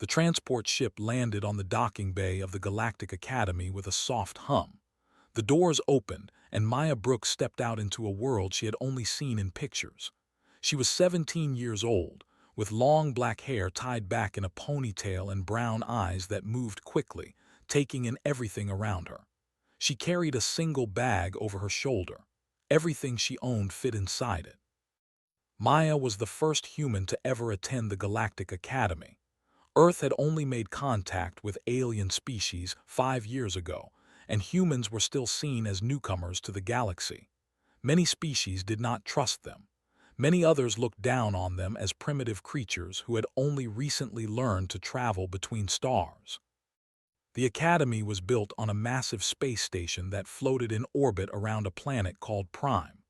The transport ship landed on the docking bay of the Galactic Academy with a soft hum. The doors opened, and Maya Brooks stepped out into a world she had only seen in pictures. She was 17 years old, with long black hair tied back in a ponytail and brown eyes that moved quickly, taking in everything around her. She carried a single bag over her shoulder. Everything she owned fit inside it. Maya was the first human to ever attend the Galactic Academy. Earth had only made contact with alien species 5 years ago, and humans were still seen as newcomers to the galaxy. Many species did not trust them. Many others looked down on them as primitive creatures who had only recently learned to travel between stars. The Academy was built on a massive space station that floated in orbit around a planet called Prime.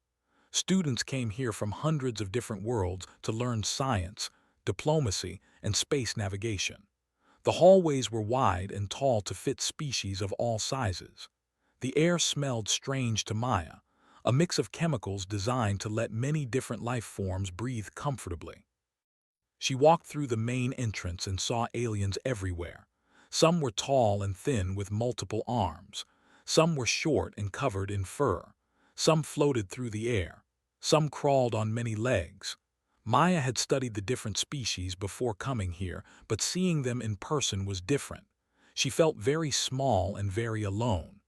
Students came here from hundreds of different worlds to learn science, diplomacy, and space navigation. The hallways were wide and tall to fit species of all sizes. The air smelled strange to Maya, a mix of chemicals designed to let many different life forms breathe comfortably. She walked through the main entrance and saw aliens everywhere. Some were tall and thin with multiple arms. Some were short and covered in fur. Some floated through the air. Some crawled on many legs. Maya had studied the different species before coming here, but seeing them in person was different. She felt very small and very alone.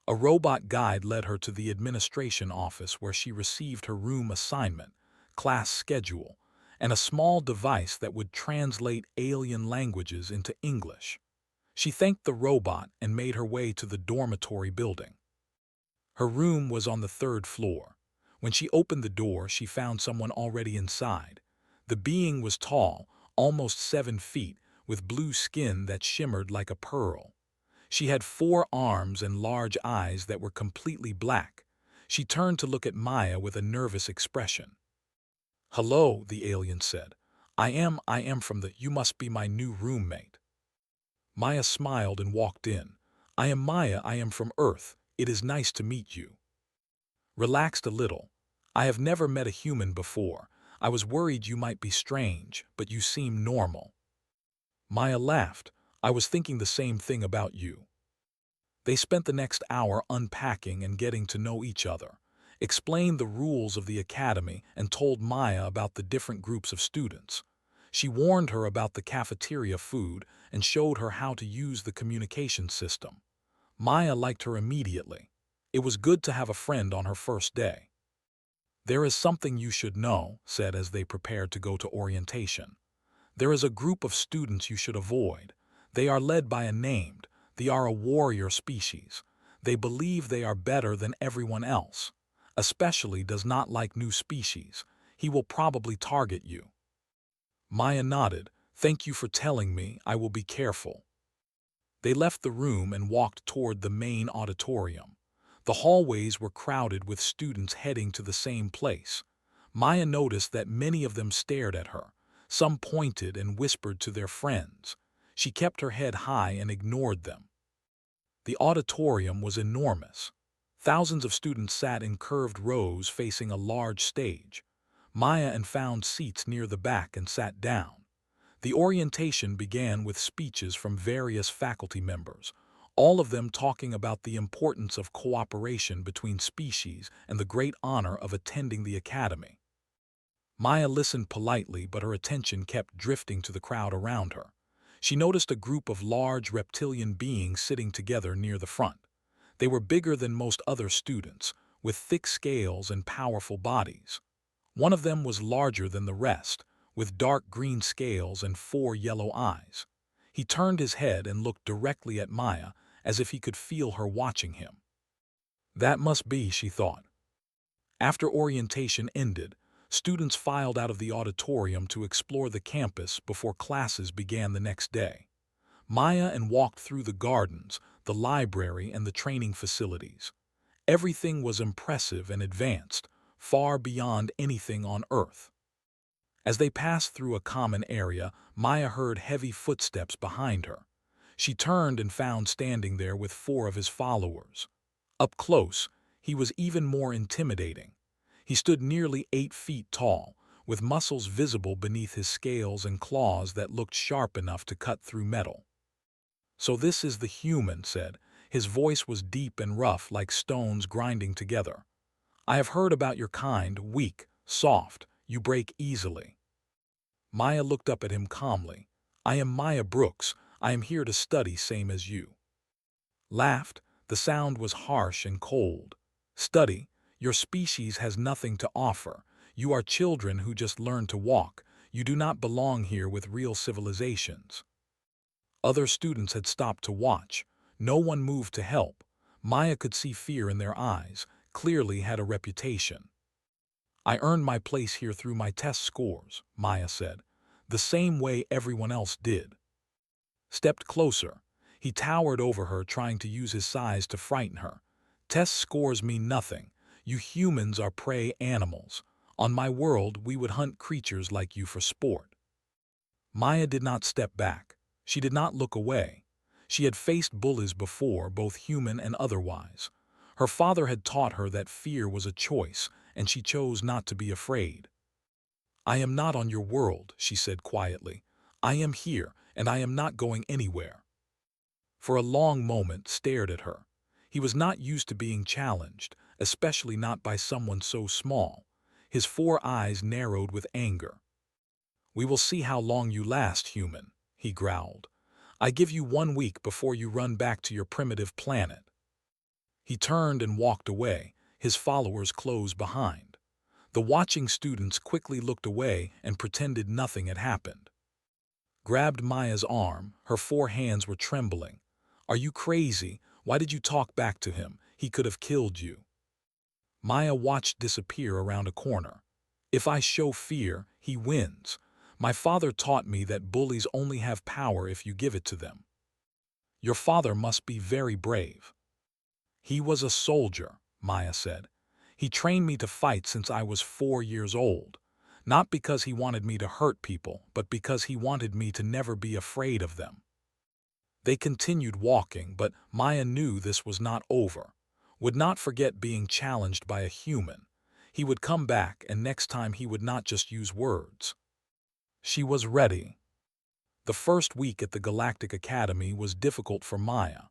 A robot guide led her to the administration office where she received her room assignment, class schedule, and a small device that would translate alien languages into English. She thanked the robot and made her way to the dormitory building. Her room was on the third floor. When she opened the door, she found someone already inside. The being was tall, almost 7 feet, with blue skin that shimmered like a pearl. She had 4 arms and large eyes that were completely black. She turned to look at Maya with a nervous expression. "Hello," the alien said. I am from the, you must be my new roommate." Maya smiled and walked in. "I am Maya, I am from Earth. It is nice to meet you." Relaxed a little. "I have never met a human before. I was worried you might be strange, but you seem normal." Maya laughed. "I was thinking the same thing about you." They spent the next hour unpacking and getting to know each other, explained the rules of the academy, and told Maya about the different groups of students. She warned her about the cafeteria food and showed her how to use the communication system. Maya liked her immediately. It was good to have a friend on her first day. "There is something you should know," said as they prepared to go to orientation. "There is a group of students you should avoid. They are led by a named. They are a warrior species. They believe they are better than everyone else. Especially does not like new species. He will probably target you." Maya nodded. "Thank you for telling me. I will be careful." They left the room and walked toward the main auditorium. The hallways were crowded with students heading to the same place. Maya noticed that many of them stared at her. Some pointed and whispered to their friends. She kept her head high and ignored them. The auditorium was enormous. Thousands of students sat in curved rows facing a large stage. Maya found seats near the back and sat down. The orientation began with speeches from various faculty members, all of them talking about the importance of cooperation between species and the great honor of attending the academy. Maya listened politely, but her attention kept drifting to the crowd around her. She noticed a group of large reptilian beings sitting together near the front. They were bigger than most other students, with thick scales and powerful bodies. One of them was larger than the rest, with dark green scales and 4 yellow eyes. He turned his head and looked directly at Maya, as if he could feel her watching him. That must be, she thought. After orientation ended, students filed out of the auditorium to explore the campus before classes began the next day. Maya walked through the gardens, the library, and the training facilities. Everything was impressive and advanced, far beyond anything on Earth. As they passed through a common area, Maya heard heavy footsteps behind her. She turned and found standing there with 4 of his followers. Up close, he was even more intimidating. He stood nearly 8 feet tall, with muscles visible beneath his scales and claws that looked sharp enough to cut through metal. "So this is the human," said. His voice was deep and rough like stones grinding together. "I have heard about your kind, weak, soft, you break easily." Maya looked up at him calmly. "I am Maya Brooks. I am here to study same as you." Laughed. The sound was harsh and cold. "Study? Your species has nothing to offer. You are children who just learned to walk. You do not belong here with real civilizations." Other students had stopped to watch. No one moved to help. Maya could see fear in their eyes, clearly had a reputation. "I earned my place here through my test scores," Maya said, "the same way everyone else did." Stepped closer. He towered over her, trying to use his size to frighten her. "Test scores mean nothing. You humans are prey animals. On my world, we would hunt creatures like you for sport." Maya did not step back. She did not look away. She had faced bullies before, both human and otherwise. Her father had taught her that fear was a choice, and she chose not to be afraid. "I am not on your world," she said quietly. "I am here, and I am not going anywhere." For a long moment stared at her. He was not used to being challenged, especially not by someone so small. His 4 eyes narrowed with anger. "We will see how long you last, human," he growled. "I give you 1 week before you run back to your primitive planet." He turned and walked away, his followers close behind. The watching students quickly looked away and pretended nothing had happened. Grabbed Maya's arm, her 4 hands were trembling. "Are you crazy? Why did you talk back to him? He could have killed you." Maya watched disappear around a corner. "If I show fear, he wins. My father taught me that bullies only have power if you give it to them." "Your father must be very brave." "He was a soldier," Maya said. "He trained me to fight since I was 4 years old. Not because he wanted me to hurt people, but because he wanted me to never be afraid of them." They continued walking, but Maya knew this was not over. Would not forget being challenged by a human. He would come back, and next time he would not just use words. She was ready. The first week at the Galactic Academy was difficult for Maya.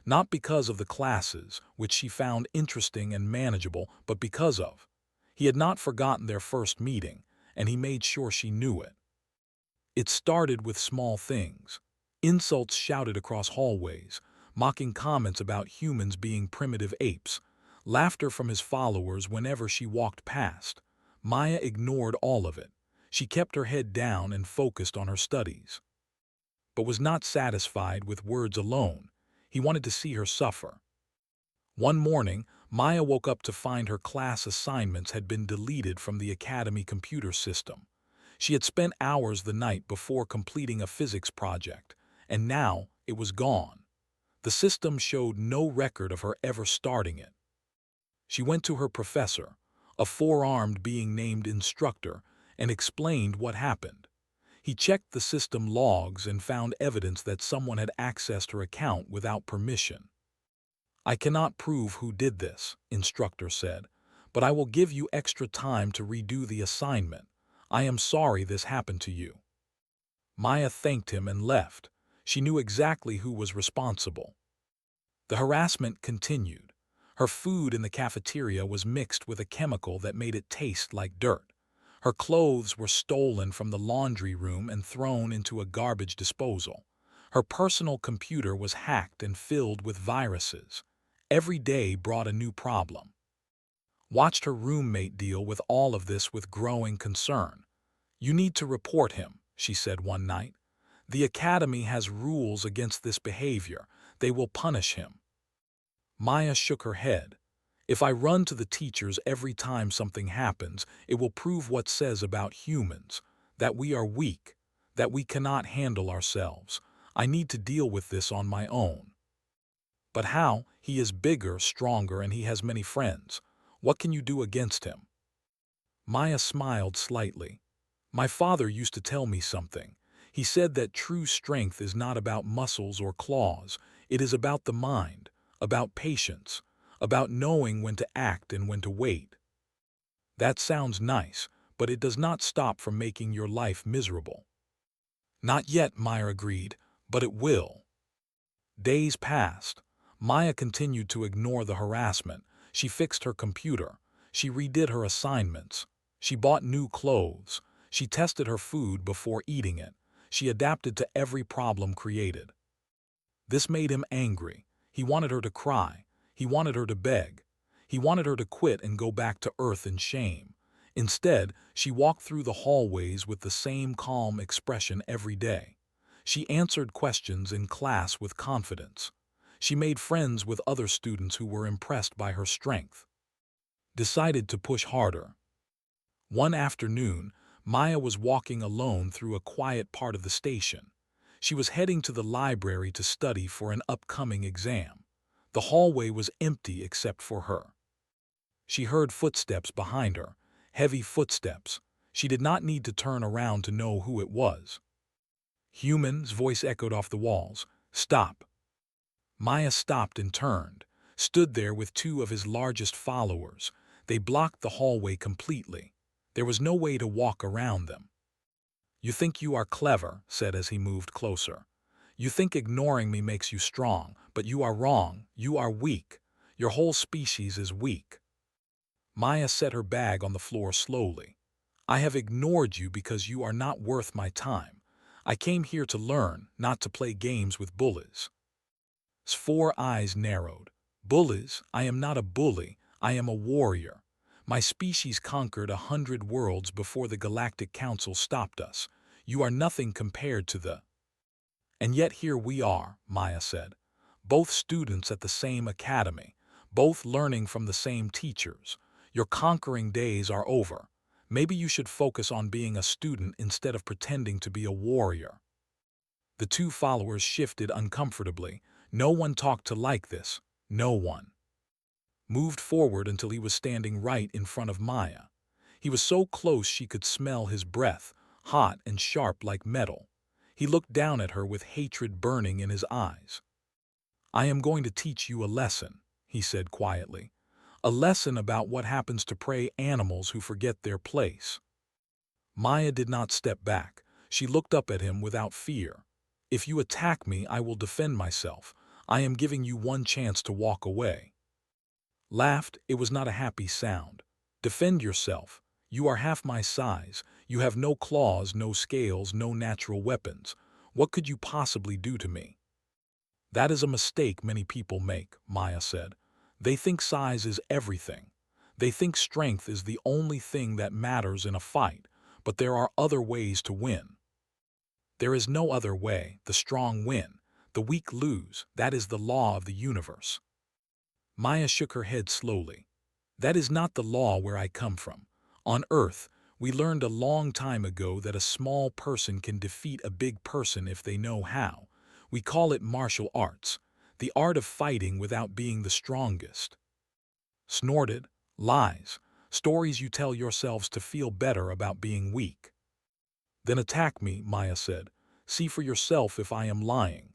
Not because of the classes, which she found interesting and manageable, but because of. He had not forgotten their first meeting, and he made sure she knew it. It started with small things. Insults shouted across hallways, mocking comments about humans being primitive apes, laughter from his followers whenever she walked past. Maya ignored all of it. She kept her head down and focused on her studies. But was not satisfied with words alone. He wanted to see her suffer. One morning, Maya woke up to find her class assignments had been deleted from the academy computer system. She had spent hours the night before completing a physics project, and now it was gone. The system showed no record of her ever starting it. She went to her professor, a 4-armed being named instructor, and explained what happened. He checked the system logs and found evidence that someone had accessed her account without permission. "I cannot prove who did this," instructor said, "but I will give you extra time to redo the assignment. I am sorry this happened to you." Maya thanked him and left. She knew exactly who was responsible. The harassment continued. Her food in the cafeteria was mixed with a chemical that made it taste like dirt. Her clothes were stolen from the laundry room and thrown into a garbage disposal. Her personal computer was hacked and filled with viruses. Every day brought a new problem. Watched her roommate deal with all of this with growing concern. "You need to report him," she said one night. "The academy has rules against this behavior. They will punish him." Maya shook her head. "If I run to the teachers every time something happens, it will prove what says about humans, that we are weak, that we cannot handle ourselves. I need to deal with this on my own." "But how? He is bigger, stronger, and he has many friends. What can you do against him?" Maya smiled slightly. "My father used to tell me something. He said that true strength is not about muscles or claws. It is about the mind, about patience, about knowing when to act and when to wait." "That sounds nice, but it does not stop from making your life miserable. Not yet, Maya agreed, but it will. Days passed. Maya continued to ignore the harassment. She fixed her computer. She redid her assignments. She bought new clothes. She tested her food before eating it. She adapted to every problem created. This made him angry. He wanted her to cry. He wanted her to beg. He wanted her to quit and go back to Earth in shame. Instead, she walked through the hallways with the same calm expression every day. She answered questions in class with confidence. She made friends with other students who were impressed by her strength. Decided to push harder. One afternoon, Maya was walking alone through a quiet part of the station. She was heading to the library to study for an upcoming exam. The hallway was empty except for her. She heard footsteps behind her, heavy footsteps. She did not need to turn around to know who it was. Human's voice echoed off the walls. "Stop." Maya stopped and turned, stood there with two of his largest followers. They blocked the hallway completely. There was no way to walk around them. "You think you are clever," said as he moved closer. "You think ignoring me makes you strong, but you are wrong. You are weak. Your whole species is weak." Maya set her bag on the floor slowly. "I have ignored you because you are not worth my time. I came here to learn, not to play games with bullies." His four eyes narrowed. "Bullies? I am not a bully. I am a warrior. My species conquered 100 worlds before the Galactic Council stopped us. You are nothing compared to the—" "And yet here we are," Maya said. "Both students at the same academy, both learning from the same teachers. Your conquering days are over. Maybe you should focus on being a student instead of pretending to be a warrior." The two followers shifted uncomfortably. No one talked to like this. No one. Moved forward until he was standing right in front of Maya. He was so close she could smell his breath, hot and sharp like metal. He looked down at her with hatred burning in his eyes. "I am going to teach you a lesson," he said quietly. "A lesson about what happens to prey animals who forget their place." Maya did not step back. She looked up at him without fear. "If you attack me, I will defend myself. I am giving you one chance to walk away." Laughed. It was not a happy sound. "Defend yourself. You are half my size. You have no claws, no scales, no natural weapons. What could you possibly do to me?" "That is a mistake many people make," Maya said. "They think size is everything. They think strength is the only thing that matters in a fight, but there are other ways to win." "There is no other way. The strong win. The weak lose. That is the law of the universe." Maya shook her head slowly. "That is not the law where I come from. On Earth, we learned a long time ago that a small person can defeat a big person if they know how. We call it martial arts, the art of fighting without being the strongest." Snorted. "Lies. Stories you tell yourselves to feel better about being weak." "Then attack me," Maya said. "See for yourself if I am lying."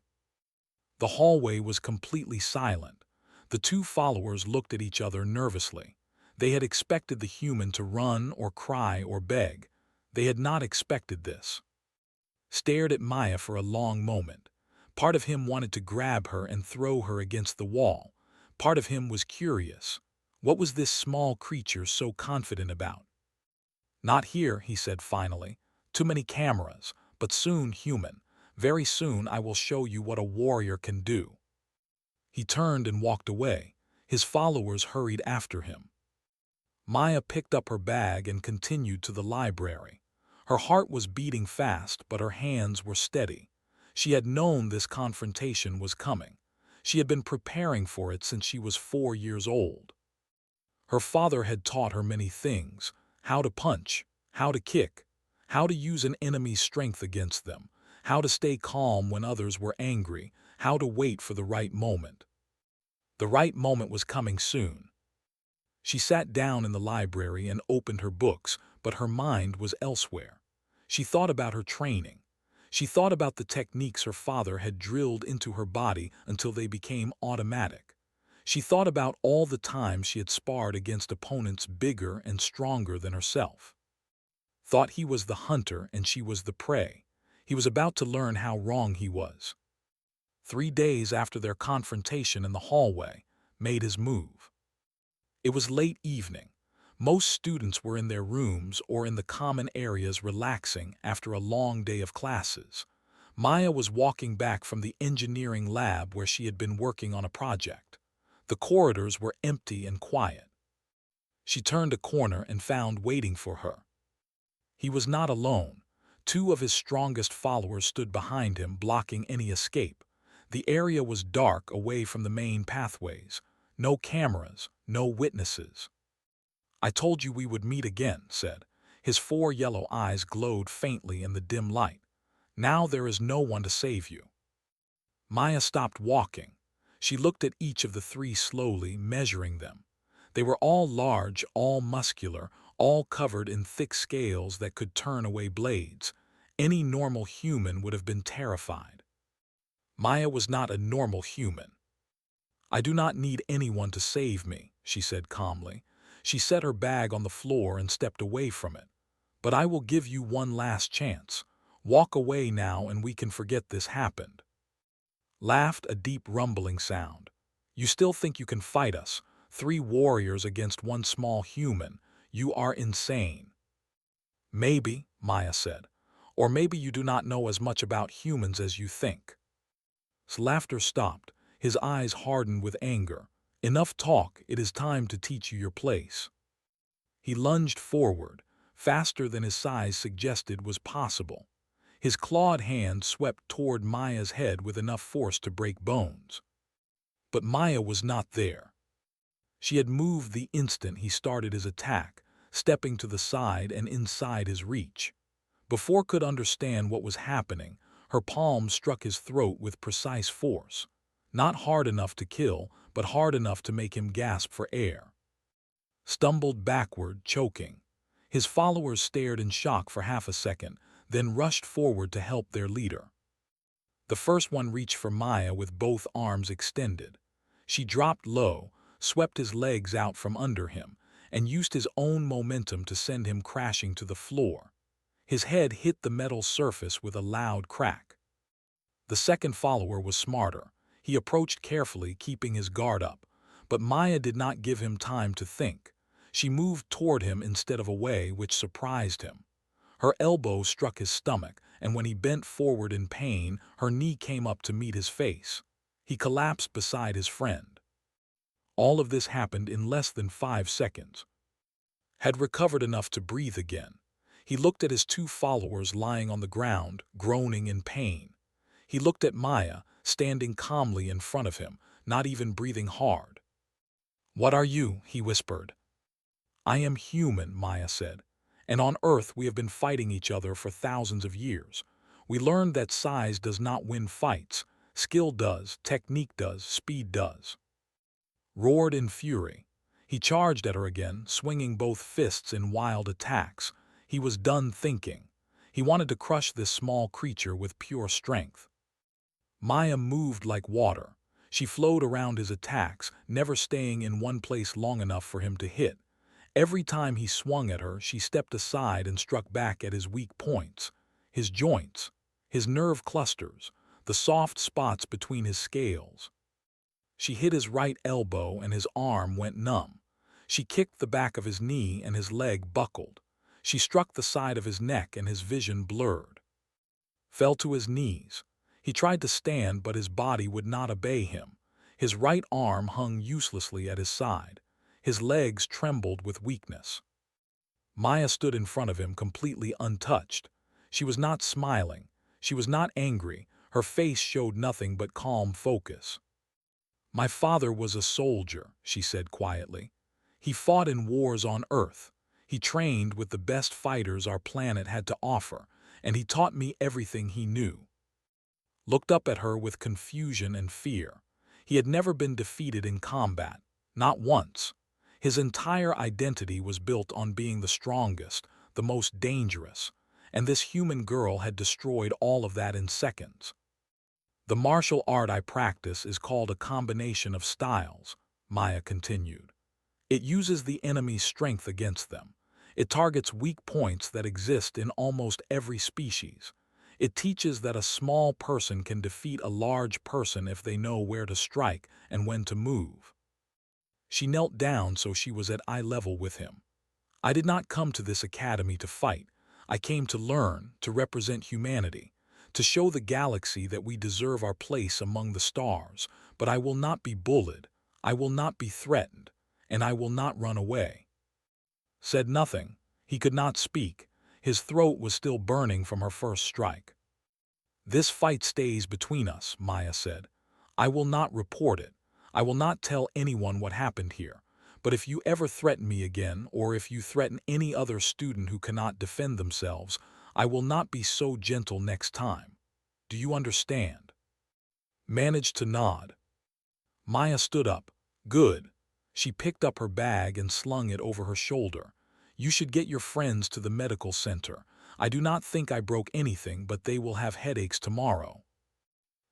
The hallway was completely silent. The two followers looked at each other nervously. They had expected the human to run or cry or beg. They had not expected this. Stared at Maya for a long moment. Part of him wanted to grab her and throw her against the wall. Part of him was curious. What was this small creature so confident about? "Not here," he said finally. "Too many cameras. But soon, human. Very soon I will show you what a warrior can do." He turned and walked away. His followers hurried after him. Maya picked up her bag and continued to the library. Her heart was beating fast, but her hands were steady. She had known this confrontation was coming. She had been preparing for it since she was 4 years old. Her father had taught her many things: how to punch, how to kick, how to use an enemy's strength against them, how to stay calm when others were angry, how to wait for the right moment. The right moment was coming soon. She sat down in the library and opened her books, but her mind was elsewhere. She thought about her training. She thought about the techniques her father had drilled into her body until they became automatic. She thought about all the times she had sparred against opponents bigger and stronger than herself. thought he was the hunter and she was the prey. He was about to learn how wrong he was. 3 days after their confrontation in the hallway, made his move. It was late evening. Most students were in their rooms or in the common areas relaxing after a long day of classes. Maya was walking back from the engineering lab where she had been working on a project. The corridors were empty and quiet. She turned a corner and found waiting for her. He was not alone. 2 of his strongest followers stood behind him, blocking any escape. The area was dark, away from the main pathways. No cameras, no witnesses. "I told you we would meet again," said. His 4 yellow eyes glowed faintly in the dim light. "Now there is no one to save you." Maya stopped walking. She looked at each of the 3 slowly, measuring them. They were all large, all muscular, all covered in thick scales that could turn away blades. Any normal human would have been terrified. Maya was not a normal human. "I do not need anyone to save me," she said calmly. She set her bag on the floor and stepped away from it. "But I will give you one last chance. Walk away now and we can forget this happened." Laughed a deep rumbling sound. "You still think you can fight us? 3 warriors against 1 small human. You are insane." "Maybe," Maya said. "Or maybe you do not know as much about humans as you think." His laughter stopped. His eyes hardened with anger. "Enough talk, it is time to teach you your place." He lunged forward, faster than his size suggested was possible. His clawed hand swept toward Maya's head with enough force to break bones. But Maya was not there. She had moved the instant he started his attack, stepping to the side and inside his reach. Before could understand what was happening, her palm struck his throat with precise force. Not hard enough to kill, but hard enough to make him gasp for air. Stumbled backward, choking. His followers stared in shock for half a second, then rushed forward to help their leader. The first one reached for Maya with both arms extended. She dropped low, swept his legs out from under him, and used his own momentum to send him crashing to the floor. His head hit the metal surface with a loud crack. The second follower was smarter. He approached carefully, keeping his guard up. But Maya did not give him time to think. She moved toward him instead of away, which surprised him. Her elbow struck his stomach, and when he bent forward in pain, her knee came up to meet his face. He collapsed beside his friend. All of this happened in less than 5 seconds. Had recovered enough to breathe again. He looked at his 2 followers lying on the ground, groaning in pain. He looked at Maya, standing calmly in front of him, not even breathing hard. "What are you?" he whispered. "I am human," Maya said. "And on Earth we have been fighting each other for thousands of years. We learned that size does not win fights. Skill does, technique does, speed does." Roared in fury. He charged at her again, swinging both fists in wild attacks. He was done thinking. He wanted to crush this small creature with pure strength. Maya moved like water. She flowed around his attacks, never staying in one place long enough for him to hit. Every time he swung at her, she stepped aside and struck back at his weak points, his joints, his nerve clusters, the soft spots between his scales. She hit his right elbow and his arm went numb. She kicked the back of his knee and his leg buckled. She struck the side of his neck and his vision blurred. Fell to his knees. He tried to stand, but his body would not obey him. His right arm hung uselessly at his side. His legs trembled with weakness. Maya stood in front of him, completely untouched. She was not smiling. She was not angry. Her face showed nothing but calm focus. "My father was a soldier," she said quietly. "He fought in wars on Earth. He trained with the best fighters our planet had to offer, and he taught me everything he knew." Looked up at her with confusion and fear. He had never been defeated in combat, not once. His entire identity was built on being the strongest, the most dangerous, and this human girl had destroyed all of that in seconds. "The martial art I practice is called a combination of styles," Maya continued. "It uses the enemy's strength against them. It targets weak points that exist in almost every species. It teaches that a small person can defeat a large person if they know where to strike and when to move. She knelt down so she was at eye level with him. I did not come to this academy to fight. I came to learn, to represent humanity, to show the galaxy that we deserve our place among the stars, but I will not be bullied, I will not be threatened, and I will not run away. Said nothing. He could not speak. His throat was still burning from her first strike. This fight stays between us, Maya said. I will not report it. I will not tell anyone what happened here. But if you ever threaten me again, or if you threaten any other student who cannot defend themselves, I will not be so gentle next time. Do you understand? Managed to nod. Maya stood up. Good. She picked up her bag and slung it over her shoulder. You should get your friends to the medical center. I do not think I broke anything, but they will have headaches tomorrow.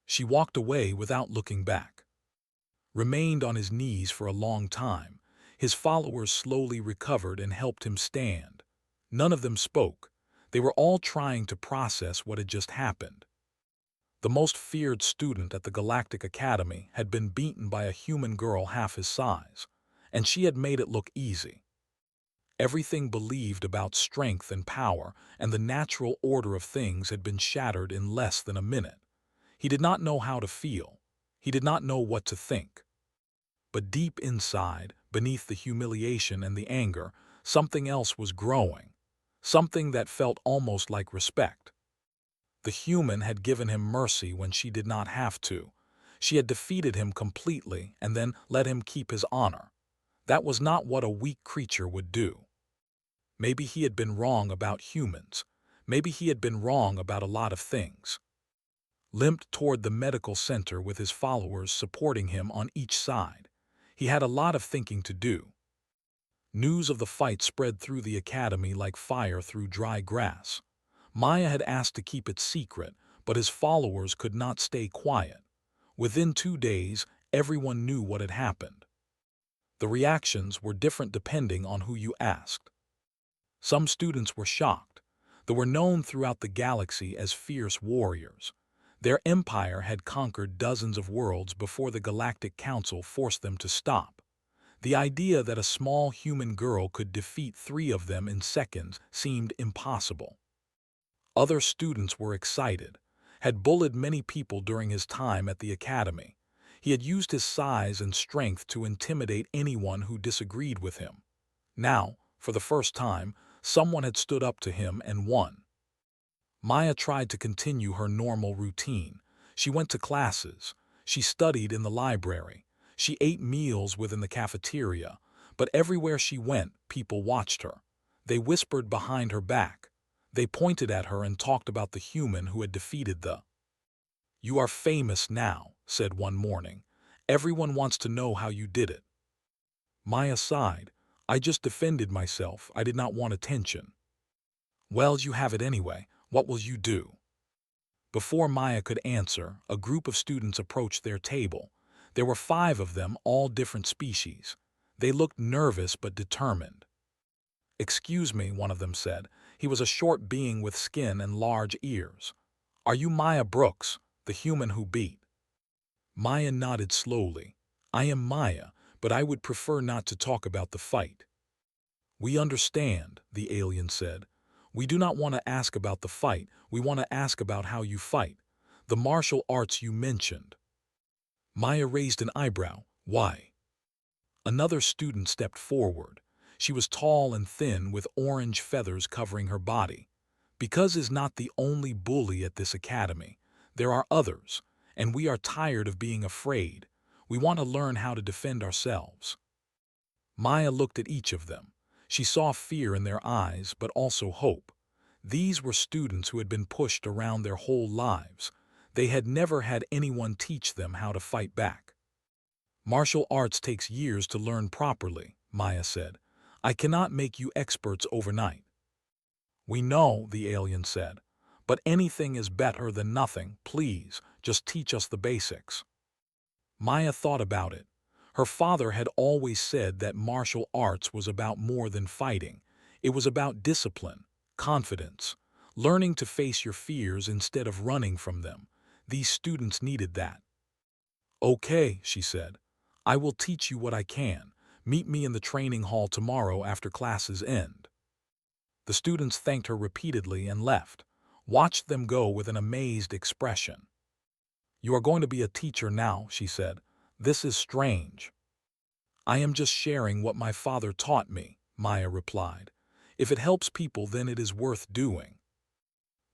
She walked away without looking back. Remained on his knees for a long time. His followers slowly recovered and helped him stand. None of them spoke. They were all trying to process what had just happened. The most feared student at the Galactic Academy had been beaten by a human girl half his size, and she had made it look easy. Everything believed about strength and power and the natural order of things had been shattered in less than a minute. He did not know how to feel. He did not know what to think. But deep inside, beneath the humiliation and the anger, something else was growing, something that felt almost like respect. The human had given him mercy when she did not have to. She had defeated him completely and then let him keep his honor. That was not what a weak creature would do. Maybe he had been wrong about humans. Maybe he had been wrong about a lot of things. Limped toward the medical center with his followers supporting him on each side. He had a lot of thinking to do. News of the fight spread through the academy like fire through dry grass. Maya had asked to keep it secret, but his followers could not stay quiet. Within 2 days, everyone knew what had happened. The reactions were different depending on who you asked. Some students were shocked. They were known throughout the galaxy as fierce warriors. Their empire had conquered dozens of worlds before the Galactic Council forced them to stop. The idea that a small human girl could defeat 3 of them in seconds seemed impossible. Other students were excited, had bullied many people during his time at the academy. He had used his size and strength to intimidate anyone who disagreed with him. Now, for the first time, someone had stood up to him and won. Maya tried to continue her normal routine. She went to classes. She studied in the library. She ate meals within the cafeteria. But everywhere she went, people watched her. They whispered behind her back. They pointed at her and talked about the human who had defeated the. You are famous now, said one morning. Everyone wants to know how you did it. Maya sighed. I just defended myself. I did not want attention. Well, you have it anyway. What will you do? Before Maya could answer, a group of students approached their table. There were 5 of them, all different species. They looked nervous but determined. Excuse me, one of them said. He was a short being with skin and large ears. Are you Maya Brooks, the human who beat? Maya nodded slowly. I am Maya, but I would prefer not to talk about the fight. We understand, the alien said. We do not want to ask about the fight, we want to ask about how you fight. The martial arts you mentioned. Maya raised an eyebrow. Why? Another student stepped forward. She was tall and thin with orange feathers covering her body. Because is not the only bully at this academy. There are others, and we are tired of being afraid. We want to learn how to defend ourselves. Maya looked at each of them. She saw fear in their eyes, but also hope. These were students who had been pushed around their whole lives. They had never had anyone teach them how to fight back. Martial arts takes years to learn properly, Maya said. I cannot make you experts overnight. We know, the alien said, but anything is better than nothing. Please, just teach us the basics. Maya thought about it. Her father had always said that martial arts was about more than fighting. It was about discipline, confidence, learning to face your fears instead of running from them. These students needed that. "Okay," she said. "I will teach you what I can. Meet me in the training hall tomorrow after classes end." The students thanked her repeatedly and left, watched them go with an amazed expression. "You are going to be a teacher now," she said. "This is strange." "I am just sharing what my father taught me," Maya replied. "If it helps people, then it is worth doing."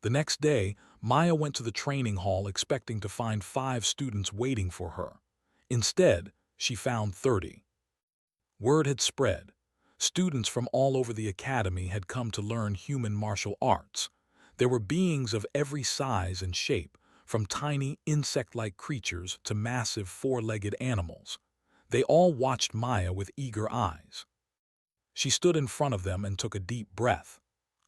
The next day, Maya went to the training hall expecting to find 5 students waiting for her. Instead, she found 30. Word had spread. Students from all over the academy had come to learn human martial arts. There were beings of every size and shape, from tiny insect-like creatures to massive 4-legged animals. They all watched Maya with eager eyes. She stood in front of them and took a deep breath.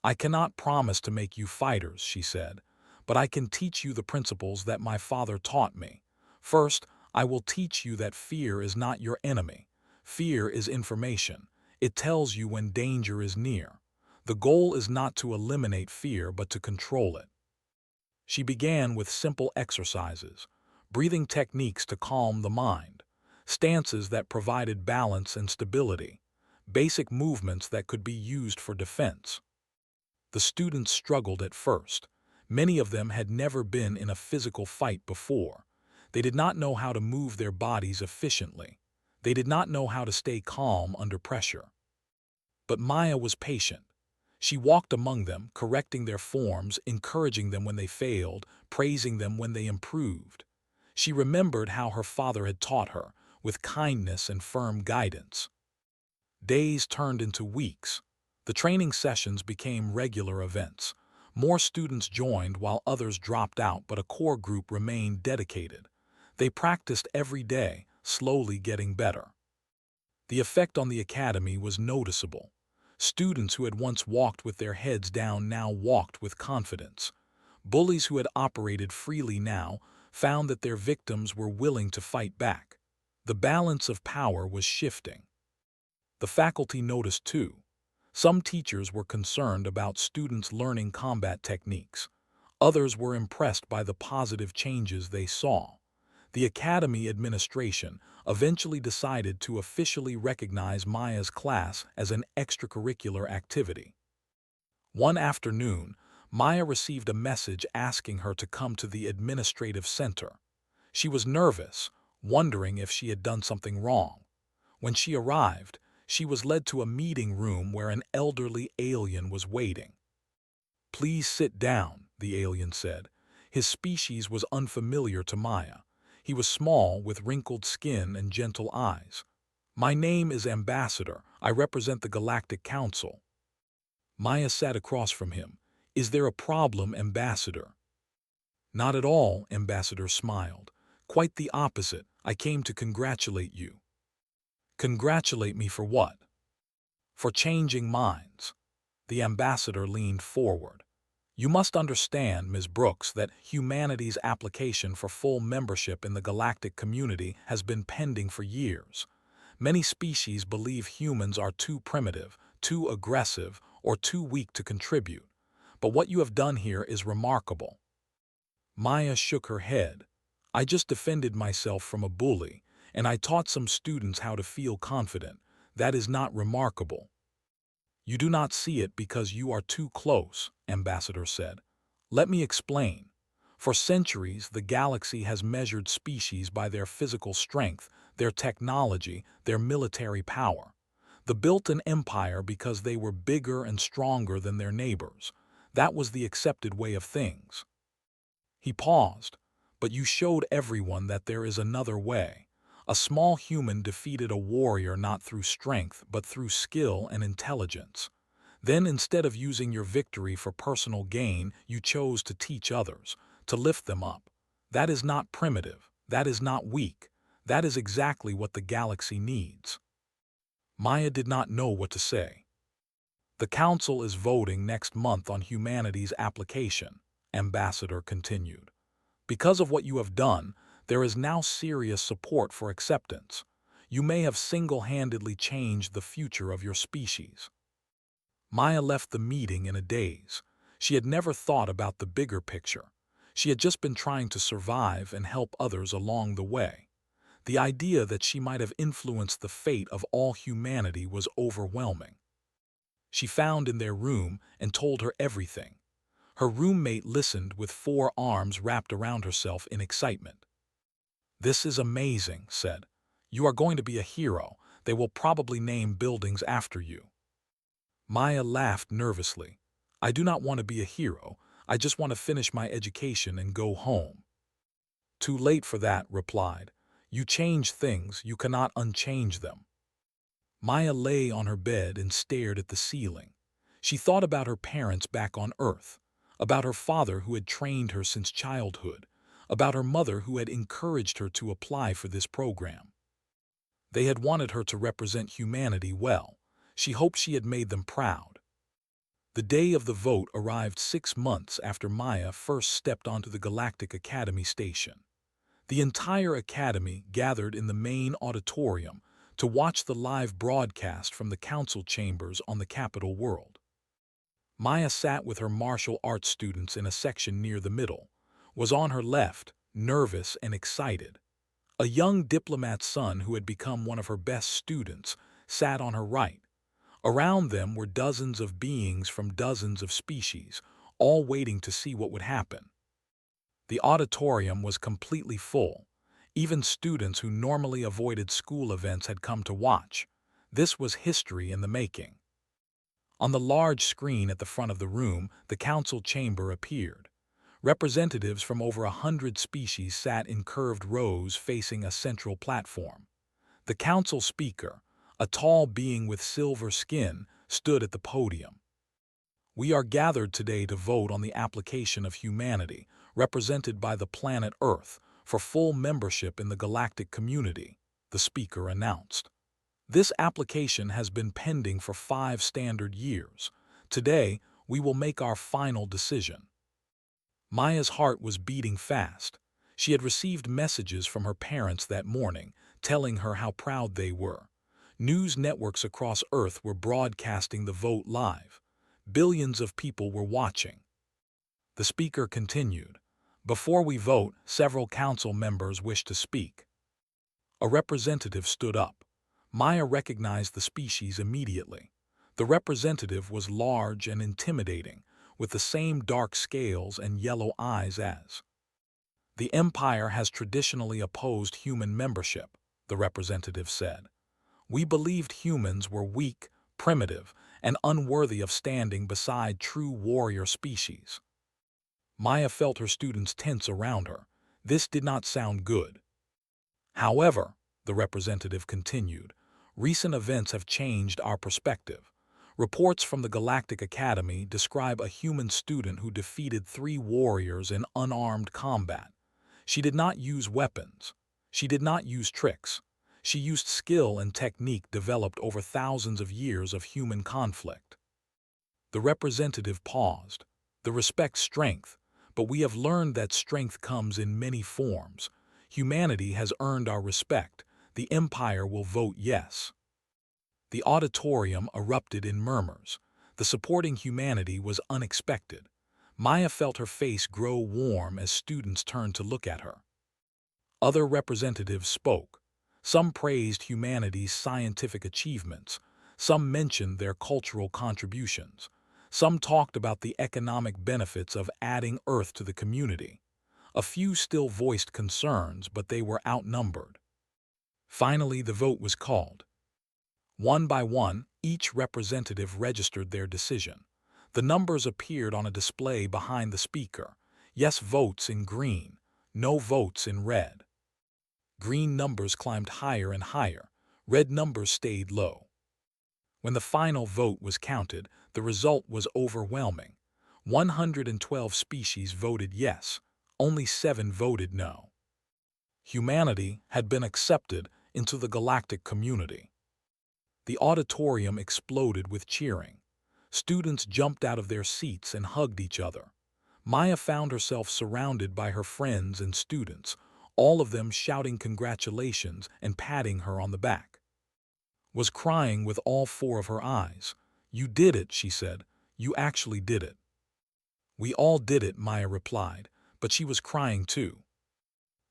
"I cannot promise to make you fighters," she said, "but I can teach you the principles that my father taught me. First, I will teach you that fear is not your enemy. Fear is information. It tells you when danger is near. The goal is not to eliminate fear, but to control it." She began with simple exercises, breathing techniques to calm the mind, stances that provided balance and stability, basic movements that could be used for defense. The students struggled at first. Many of them had never been in a physical fight before. They did not know how to move their bodies efficiently. They did not know how to stay calm under pressure. But Maya was patient. She walked among them, correcting their forms, encouraging them when they failed, praising them when they improved. She remembered how her father had taught her, with kindness and firm guidance. Days turned into weeks. The training sessions became regular events. More students joined while others dropped out, but a core group remained dedicated. They practiced every day, slowly getting better. The effect on the academy was noticeable. Students who had once walked with their heads down now walked with confidence. Bullies who had operated freely now found that their victims were willing to fight back. The balance of power was shifting. The faculty noticed too. Some teachers were concerned about students learning combat techniques. Others were impressed by the positive changes they saw. The academy administration eventually decided to officially recognize Maya's class as an extracurricular activity. One afternoon, Maya received a message asking her to come to the administrative center. She was nervous, wondering if she had done something wrong. When she arrived, she was led to a meeting room where an elderly alien was waiting. "Please sit down," the alien said. His species was unfamiliar to Maya. He was small, with wrinkled skin and gentle eyes. "My name is Ambassador. I represent the Galactic Council." Maya sat across from him. "Is there a problem, Ambassador?" "Not at all," Ambassador smiled. "Quite the opposite. I came to congratulate you." "Congratulate me for what?" "For changing minds." The ambassador leaned forward. "You must understand, Ms. Brooks, that humanity's application for full membership in the galactic community has been pending for years. Many species believe humans are too primitive, too aggressive, or too weak to contribute. But what you have done here is remarkable." Maya shook her head. "I just defended myself from a bully, and I taught some students how to feel confident. That is not remarkable." "You do not see it because you are too close," Ambassador said. "Let me explain. For centuries, the galaxy has measured species by their physical strength, their technology, their military power. They built an empire because they were bigger and stronger than their neighbors. That was the accepted way of things." He paused. "But you showed everyone that there is another way. A small human defeated a warrior not through strength, but through skill and intelligence. Then, instead of using your victory for personal gain, you chose to teach others, to lift them up. That is not primitive. That is not weak. That is exactly what the galaxy needs." Maya did not know what to say. "The Council is voting next month on humanity's application," Ambassador continued. "Because of what you have done, there is now serious support for acceptance. You may have single-handedly changed the future of your species." Maya left the meeting in a daze. She had never thought about the bigger picture. She had just been trying to survive and help others along the way. The idea that she might have influenced the fate of all humanity was overwhelming. She found in their room and told her everything. Her roommate listened with 4 arms wrapped around herself in excitement. "This is amazing," said. "You are going to be a hero. They will probably name buildings after you." Maya laughed nervously. "I do not want to be a hero. I just want to finish my education and go home." "Too late for that," replied. "You change things, you cannot unchange them." Maya lay on her bed and stared at the ceiling. She thought about her parents back on Earth, about her father who had trained her since childhood, about her mother who had encouraged her to apply for this program. They had wanted her to represent humanity well. She hoped she had made them proud. The day of the vote arrived 6 months after Maya first stepped onto the Galactic Academy station. The entire academy gathered in the main auditorium to watch the live broadcast from the council chambers on the capital world. Maya sat with her martial arts students in a section near the middle, was on her left, nervous and excited. A young diplomat's son who had become one of her best students sat on her right. Around them were dozens of beings from dozens of species, all waiting to see what would happen. The auditorium was completely full. Even students who normally avoided school events had come to watch. This was history in the making. On the large screen at the front of the room, the council chamber appeared. Representatives from over 100 species sat in curved rows facing a central platform. The council speaker, a tall being with silver skin, stood at the podium. "We are gathered today to vote on the application of humanity, represented by the planet Earth, for full membership in the galactic community," the speaker announced. "This application has been pending for 5 standard years. Today, we will make our final decision." Maya's heart was beating fast. She had received messages from her parents that morning, telling her how proud they were. News networks across Earth were broadcasting the vote live. Billions of people were watching. The speaker continued, "Before we vote, several council members wish to speak." A representative stood up. Maya recognized the species immediately. The representative was large and intimidating, with the same dark scales and yellow eyes as. "The Empire has traditionally opposed human membership," the representative said. "We believed humans were weak, primitive, and unworthy of standing beside true warrior species." Maya felt her students tense around her. This did not sound good. "However," the representative continued, "recent events have changed our perspective. Reports from the Galactic Academy describe a human student who defeated 3 warriors in unarmed combat. She did not use weapons. She did not use tricks. She used skill and technique developed over thousands of years of human conflict." The representative paused. "The respect strength, but we have learned that strength comes in many forms. Humanity has earned our respect. The Empire will vote yes." The auditorium erupted in murmurs. The supporting humanity was unexpected. Maya felt her face grow warm as students turned to look at her. Other representatives spoke. Some praised humanity's scientific achievements. Some mentioned their cultural contributions. Some talked about the economic benefits of adding Earth to the community. A few still voiced concerns, but they were outnumbered. Finally, the vote was called. One by one, each representative registered their decision. The numbers appeared on a display behind the speaker. Yes votes in green, no votes in red. Green numbers climbed higher and higher. Red numbers stayed low. When the final vote was counted, the result was overwhelming. 112 species voted yes, only 7 voted no. Humanity had been accepted into the galactic community. The auditorium exploded with cheering. Students jumped out of their seats and hugged each other. Maya found herself surrounded by her friends and students, all of them shouting congratulations and patting her on the back. Was crying with all 4 of her eyes. You did it, she said. You actually did it. We all did it, Maya replied, but she was crying too.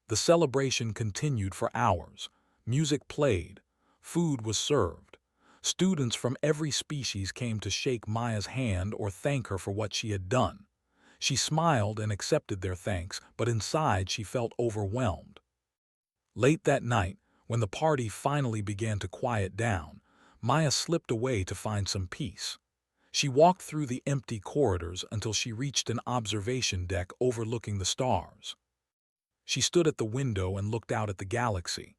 The celebration continued for hours. Music played. Food was served. Students from every species came to shake Maya's hand or thank her for what she had done. She smiled and accepted their thanks, but inside she felt overwhelmed. Late that night, when the party finally began to quiet down, Maya slipped away to find some peace. She walked through the empty corridors until she reached an observation deck overlooking the stars. She stood at the window and looked out at the galaxy.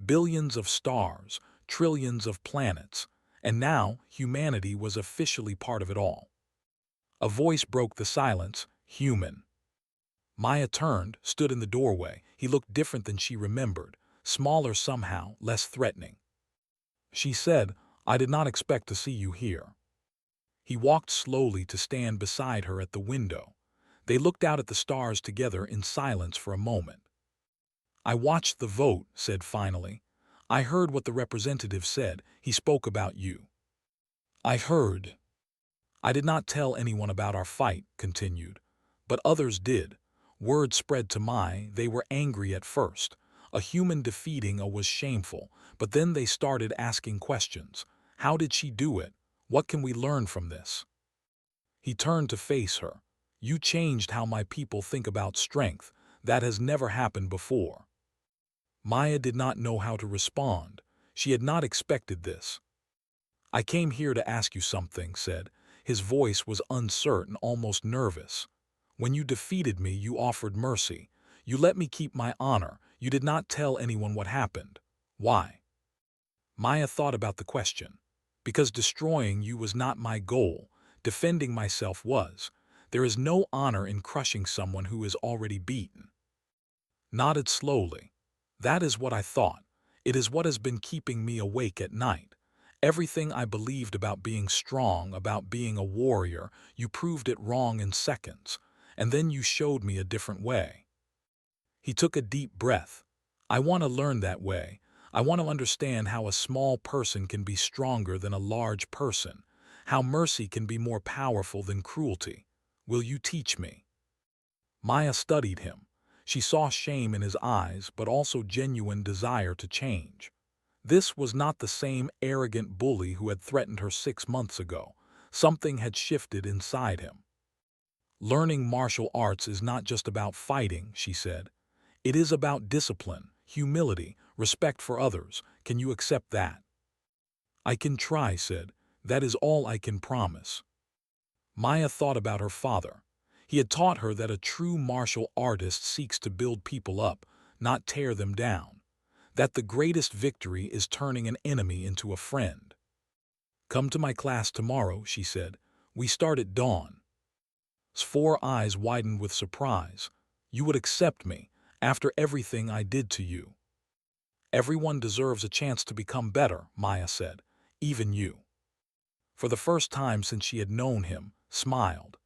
Billions of stars, trillions of planets, and now humanity was officially part of it all. A voice broke the silence, human. Maya turned, stood in the doorway. He looked different than she remembered, smaller somehow, less threatening. She said, I did not expect to see you here. He walked slowly to stand beside her at the window. They looked out at the stars together in silence for a moment. I watched the vote, said finally. I heard what the representative said. He spoke about you. I heard. I did not tell anyone about our fight, continued. But others did. Word spread to they were angry at first. A human defeating a was shameful, but then they started asking questions. How did she do it? What can we learn from this? He turned to face her. You changed how my people think about strength. That has never happened before. Maya did not know how to respond. She had not expected this. I came here to ask you something, said. His voice was uncertain, almost nervous. When you defeated me, you offered mercy. You let me keep my honor. You did not tell anyone what happened. Why? Maya thought about the question. Because destroying you was not my goal. Defending myself was. There is no honor in crushing someone who is already beaten. Nodded slowly. That is what I thought. It is what has been keeping me awake at night. Everything I believed about being strong, about being a warrior, you proved it wrong in seconds. And then you showed me a different way. He took a deep breath. I want to learn that way. I want to understand how a small person can be stronger than a large person, how mercy can be more powerful than cruelty. Will you teach me? Maya studied him. She saw shame in his eyes, but also genuine desire to change. This was not the same arrogant bully who had threatened her 6 months ago. Something had shifted inside him. Learning martial arts is not just about fighting, she said. It is about discipline, humility, respect for others. Can you accept that? I can try, said. That is all I can promise. Maya thought about her father. He had taught her that a true martial artist seeks to build people up, not tear them down. That the greatest victory is turning an enemy into a friend. Come to my class tomorrow, she said. We start at dawn. His 4 eyes widened with surprise. You would accept me, after everything I did to you. Everyone deserves a chance to become better, Maya said. Even you. For the first time since she had known him, smiled.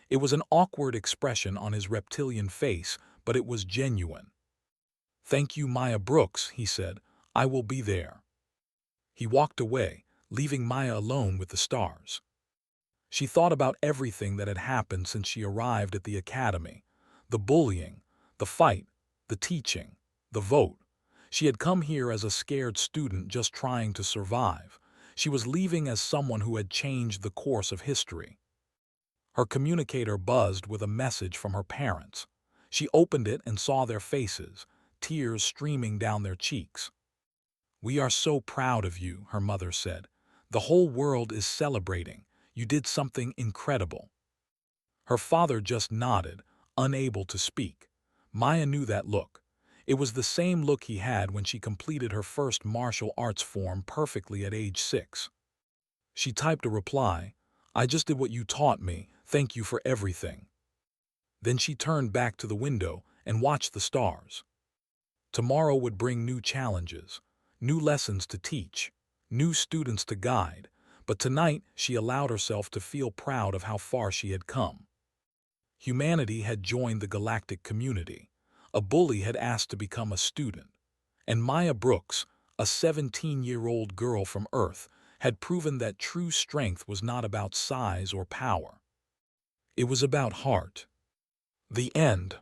It was an awkward expression on his reptilian face, but it was genuine. Thank you, Maya Brooks, he said. I will be there. He walked away, leaving Maya alone with the stars. She thought about everything that had happened since she arrived at the academy. The bullying, the fight, the teaching, the vote. She had come here as a scared student just trying to survive. She was leaving as someone who had changed the course of history. Her communicator buzzed with a message from her parents. She opened it and saw their faces, tears streaming down their cheeks. We are so proud of you, her mother said. The whole world is celebrating. You did something incredible. Her father just nodded, unable to speak. Maya knew that look. It was the same look he had when she completed her first martial arts form perfectly at age 6. She typed a reply, I just did what you taught me, thank you for everything. Then she turned back to the window and watched the stars. Tomorrow would bring new challenges, new lessons to teach, new students to guide, but tonight she allowed herself to feel proud of how far she had come. Humanity had joined the galactic community. A bully had asked to become a student. And Maya Brooks, a 17-year-old girl from Earth, had proven that true strength was not about size or power. It was about heart. The end.